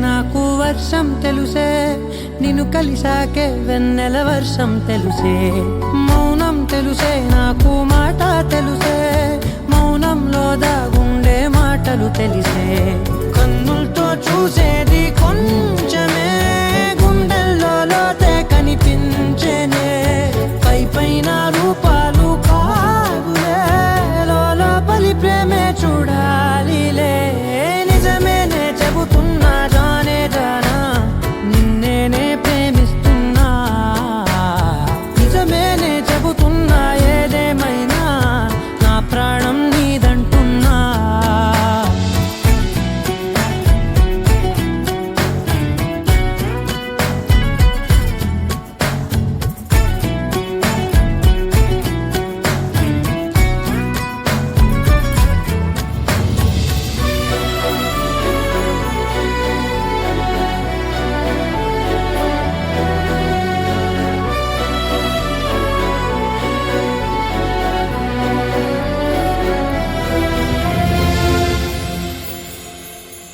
నాకు వర్షం తెలుసే, నిన్ను కలిసాకే వెన్నెల వర్షం తెలుసే. మౌనం తెలుసే నాకు మాట తెలుసే, మౌనంలో దాగుండే మాటలు తెలిసే. కన్నులతో చూసేది కొంచెమే, గుండెల్లో లోతే కనిపించేనే. పై పైన రూపాలు కాదులే, లోపలి ప్రేమే చూడాలిలే. నిజమేనే చెబుతున్నా జానే జానా, నిన్నేనే ప్రేమిస్తున్నా. నిజమేనే చెబుతున్నా ఏదేమైనా, నా ప్రాణం నీదంటున్నా.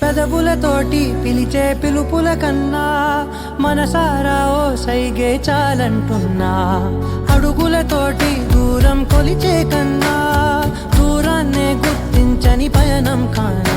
పెదవులతోటి పిలిచే పిలుపుల కన్నా, మనసారా ఓ సైగే చాలంటున్నా. అడుగులతోటి దూరం కొలిచే కన్నా, దూరాన్నే గుర్తించని పయనం కానా.